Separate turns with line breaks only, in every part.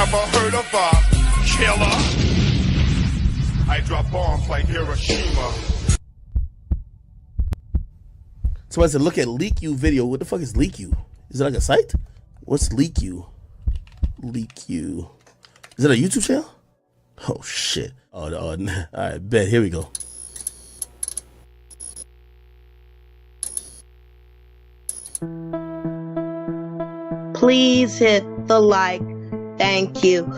never heard of a killer? I drop bombs like Hiroshima.
So I said, look at LeakYou video. What the fuck is LeakYou? Is it like a site? What's LeakYou? LeakYou. Is it a YouTube channel? Oh shit. Oh, all right, bet. Here we go.
Please hit the like. Thank you.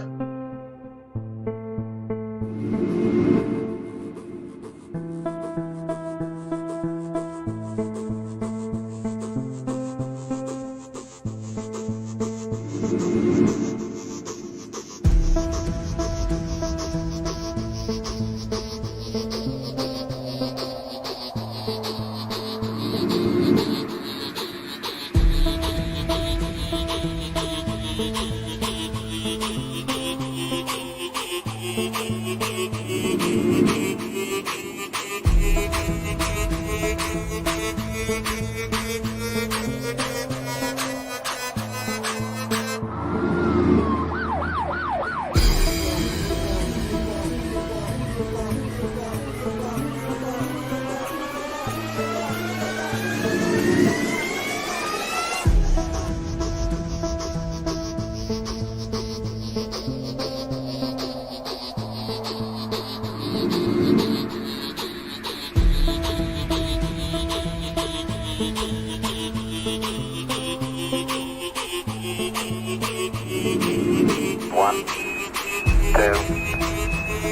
One, two,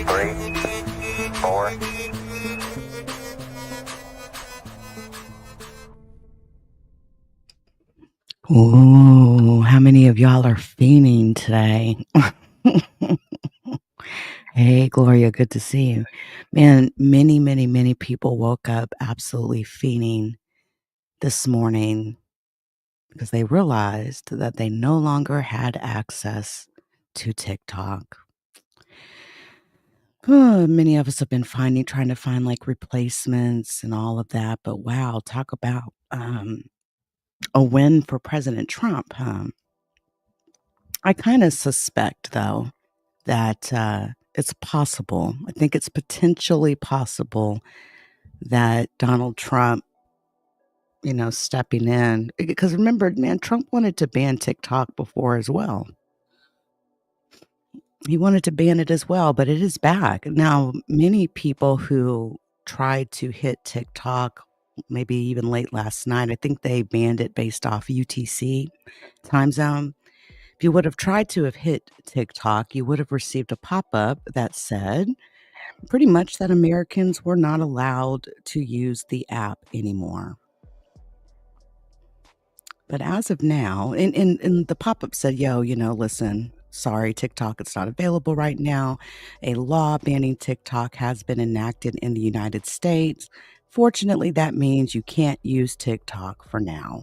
three, four.
Ooh, how many of y'all are fiending today? Hey, Gloria, good to see you. Man, many people woke up absolutely fiending this morning because they realized that they no longer had access to TikTok. Many of us have been trying to find like replacements and all of that, but wow, talk about a win for President Trump. I kind of suspect, though, that it's possible. I think it's potentially possible that Donald Trump, stepping in. Because remember, man, Trump wanted to ban TikTok before as well. He wanted to ban it as well, but it is back. Now, many people who tried to hit TikTok, maybe even late last night, I think they banned it based off UTC time zone. If you would have tried to have hit TikTok, you would have received a pop-up that said pretty much that Americans were not allowed to use the app anymore. But as of now, and the pop-up said, listen, sorry, TikTok, it's not available right now. A law banning TikTok has been enacted in the United States. Fortunately, that means you can't use TikTok for now.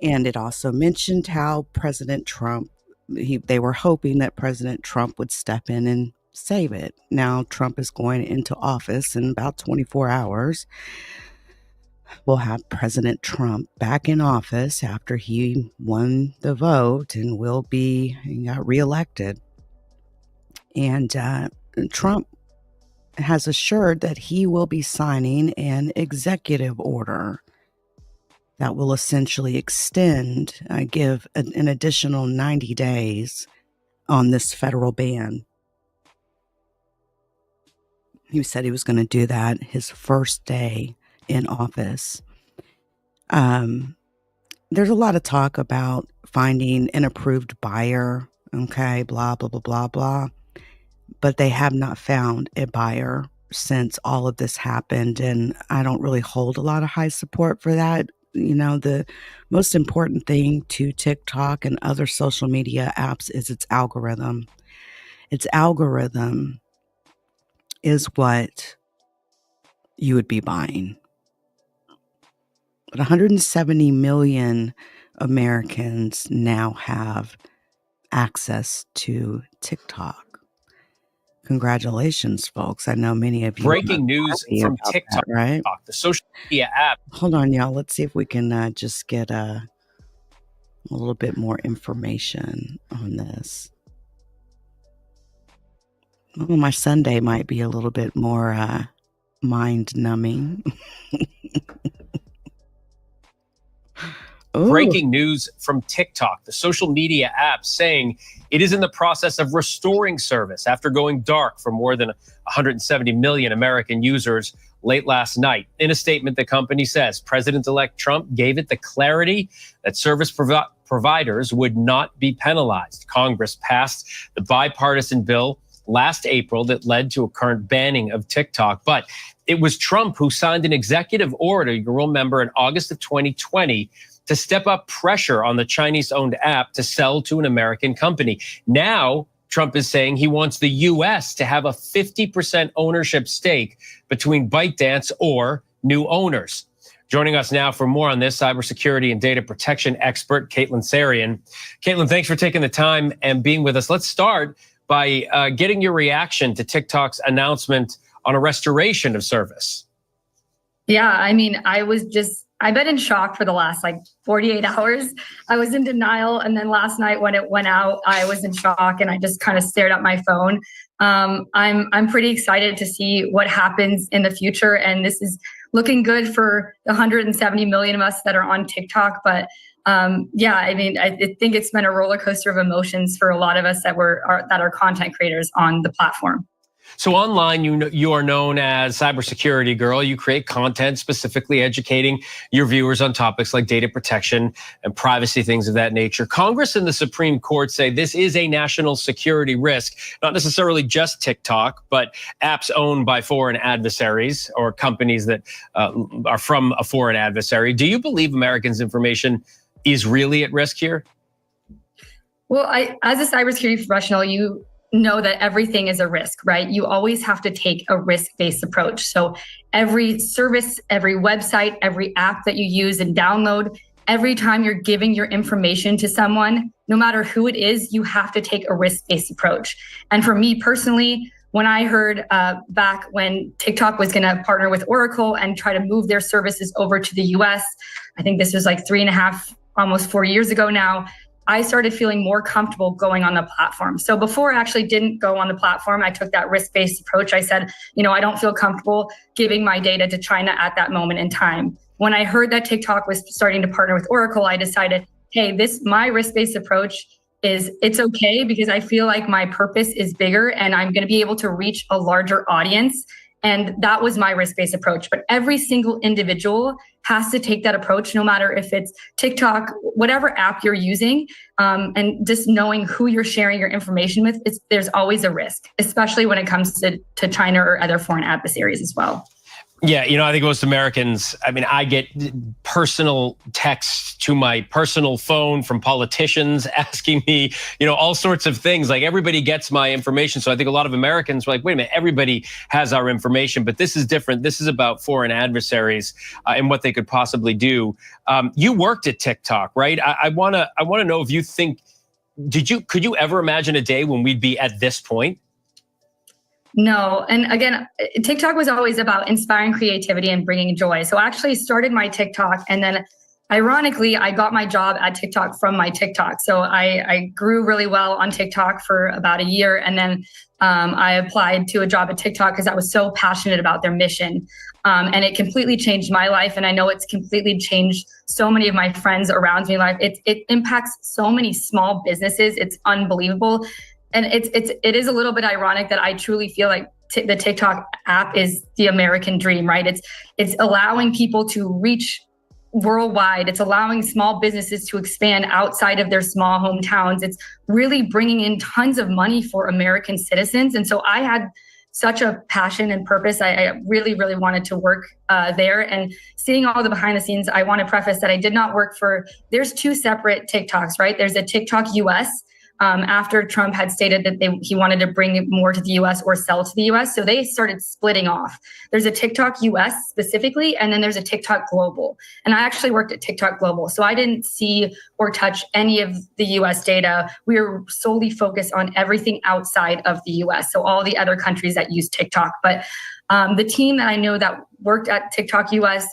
And it also mentioned how President Trump, they were hoping that President Trump would step in and save it. Now, Trump is going into office in about 24 hours. We'll have President Trump back in office after he won the vote and he got reelected. And Trump has assured that he will be signing an executive order that will essentially give an additional 90 days on this federal ban. He said he was going to do that his first day in office. There's a lot of talk about finding an approved buyer, okay, blah, blah, blah, blah, blah. But they have not found a buyer since all of this happened, and I don't really hold a lot of high support for that. The most important thing to TikTok and other social media apps is its algorithm. Its algorithm is what you would be buying. But 170 million Americans now have access to TikTok. Congratulations, folks. I know many of you.
Breaking news from TikTok,
that, right?
The social media app.
Hold on, y'all. Let's see if we can just get a little bit more information on this. Well, my Sunday might be a little bit more mind numbing.
Breaking news from TikTok, the social media app, saying it is in the process of restoring service after going dark for more than 170 million American users late last night. In a statement, the company says President-elect Trump gave it the clarity that service providers would not be penalized. Congress passed the bipartisan bill last April that led to a current banning of TikTok. But it was Trump who signed an executive order, you'll remember, in August of 2020 to step up pressure on the Chinese-owned app to sell to an American company. Now, Trump is saying he wants the U.S. to have a 50% ownership stake between ByteDance or new owners. Joining us now for more on this, cybersecurity and data protection expert, Caitlin Sarian. Caitlin, thanks for taking the time and being with us. Let's start by getting your reaction to TikTok's announcement on a restoration of service.
Yeah, I mean, I've been in shock for the last 48 hours. I was in denial. And then last night when it went out, I was in shock and I just kind of stared at my phone. I'm pretty excited to see what happens in the future. And this is looking good for the 170 million of us that are on TikTok. But yeah, I mean, I think it's been a roller coaster of emotions for a lot of us that are content creators on the platform.
So online, you are known as Cybersecurity Girl. You create content specifically educating your viewers on topics like data protection and privacy, things of that nature. Congress and the Supreme Court say this is a national security risk, not necessarily just TikTok, but apps owned by foreign adversaries or companies that are from a foreign adversary. Do you believe Americans' information is really at risk here?
Well, as a cybersecurity professional, you know that everything is a risk, right? You always have to take a risk-based approach. So every service, every website, every app that you use and download, every time you're giving your information to someone, no matter who it is, you have to take a risk-based approach. And for me personally, when I heard back when TikTok was going to partner with Oracle and try to move their services over to the US, I think this was 3.5, almost 4 years ago now, I started feeling more comfortable going on the platform. So before I actually didn't go on the platform, I took that risk-based approach. I said, I don't feel comfortable giving my data to China at that moment in time. When I heard that TikTok was starting to partner with Oracle, I decided, hey, my risk-based approach it's okay because I feel like my purpose is bigger and I'm going to be able to reach a larger audience. And that was my risk-based approach. But every single individual has to take that approach, no matter if it's TikTok, whatever app you're using, and just knowing who you're sharing your information with, there's always a risk, especially when it comes to China or other foreign adversaries as well.
Yeah, I think most Americans, I get personal texts to my personal phone from politicians asking me, all sorts of things. Everybody gets my information. So I think a lot of Americans are like, wait a minute, everybody has our information, but this is different. This is about foreign adversaries and what they could possibly do. You worked at TikTok, right? I want to know if you think, could you ever imagine a day when we'd be at this point?
No. And again, TikTok was always about inspiring creativity and bringing joy. So I actually started my TikTok and then ironically, I got my job at TikTok from my TikTok. So I grew really well on TikTok for about a year. And then I applied to a job at TikTok because I was so passionate about their mission. And it completely changed my life. And I know it's completely changed so many of my friends around me life. It impacts so many small businesses. It's unbelievable. And it is a little bit ironic that I truly feel like the TikTok app is the American dream, right? It's allowing people to reach worldwide. It's allowing small businesses to expand outside of their small hometowns. It's really bringing in tons of money for American citizens. And so I had such a passion and purpose. I really, really wanted to work there. And seeing all the behind the scenes, I want to preface that I did not work there's two separate TikToks, right? There's a TikTok US, after Trump had stated that he wanted to bring more to the US or sell to the US. So they started splitting off. There's a TikTok US specifically, and then there's a TikTok Global. And I actually worked at TikTok Global. So I didn't see or touch any of the US data. We were solely focused on everything outside of the US. So all the other countries that use TikTok. But the team that I know that worked at TikTok US,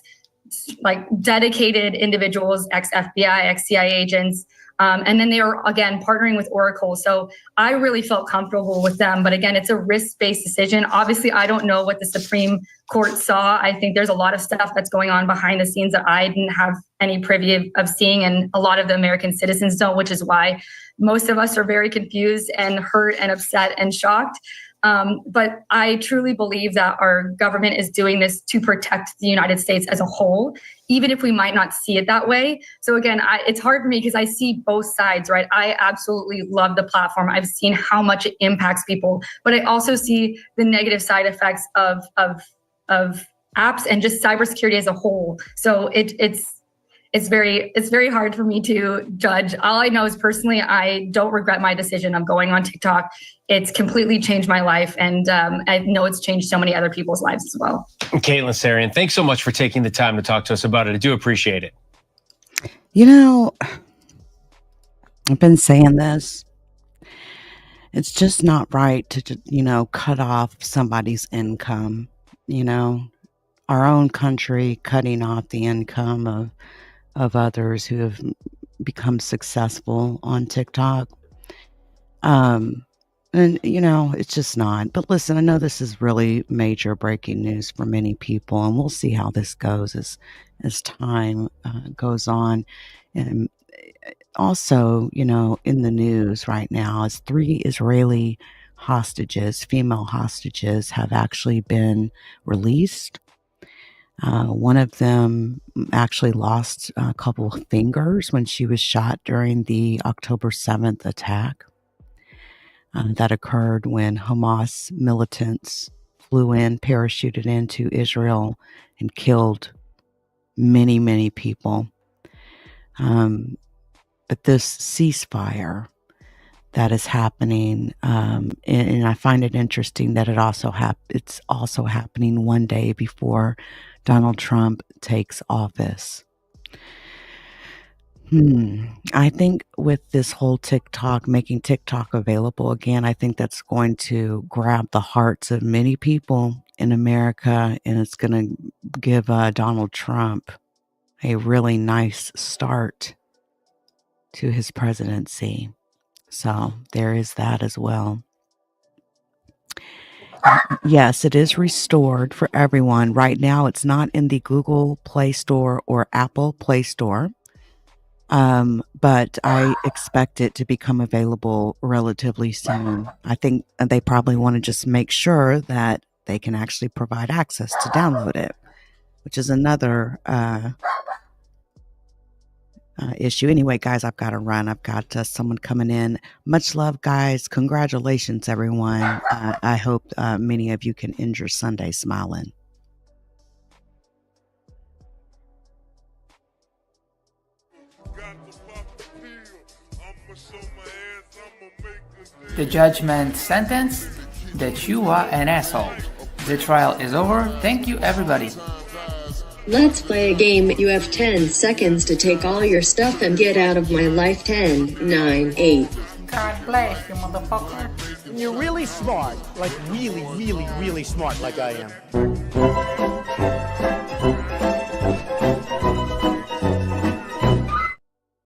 dedicated individuals, ex-FBI, ex-CIA agents, And then they are, again, partnering with Oracle. So I really felt comfortable with them. But again, it's a risk-based decision. Obviously, I don't know what the Supreme Court saw. I think there's a lot of stuff that's going on behind the scenes that I didn't have any privy of seeing. And a lot of the American citizens don't, which is why most of us are very confused and hurt and upset and shocked. But I truly believe that our government is doing this to protect the United States as a whole, even if we might not see it that way. So again, it's hard for me because I see both sides, right? I absolutely love the platform. I've seen how much it impacts people, but I also see the negative side effects of apps and just cybersecurity as a whole. So it's very hard for me to judge. All I know is personally, I don't regret my decision of going on TikTok. It's completely changed my life. And I know it's changed so many other people's lives as well.
Caitlin Sarian, thanks so much for taking the time to talk to us about it. I do appreciate it.
You know, I've been saying this. It's just not right to, cut off somebody's income, our own country cutting off the income of others who have become successful on TikTok. And, it's just not. But listen, I know this is really major breaking news for many people, and we'll see how this goes as time goes on. And also, in the news right now is 3 Israeli hostages, female hostages, have actually been released. One of them actually lost a couple of fingers when she was shot during the October 7th attack that occurred when Hamas militants flew in, parachuted into Israel, and killed many, many people. But this ceasefire that is happening, and I find it interesting that it's also happening one day before Donald Trump takes office. I think with this whole TikTok, making TikTok available again, I think that's going to grab the hearts of many people in America, and it's going to give Donald Trump a really nice start to his presidency. So there is that as well. Yes, it is restored for everyone. Right now, it's not in the Google Play Store or Apple Play Store. But I expect it to become available relatively soon. I think they probably want to just make sure that they can actually provide access to download it, which is another issue. Anyway, guys, I've got to run. I've got someone coming in. Much love, guys. Congratulations, everyone. I hope many of you can end your Sunday smiling.
The judgment sentence that you are an asshole. The trial is over. Thank you, everybody.
Let's play a game. You have 10 seconds to take all your stuff and get out of my life. 10, 9, 8.
God bless you, motherfucker.
You're really smart. Like really, really, really smart like I am.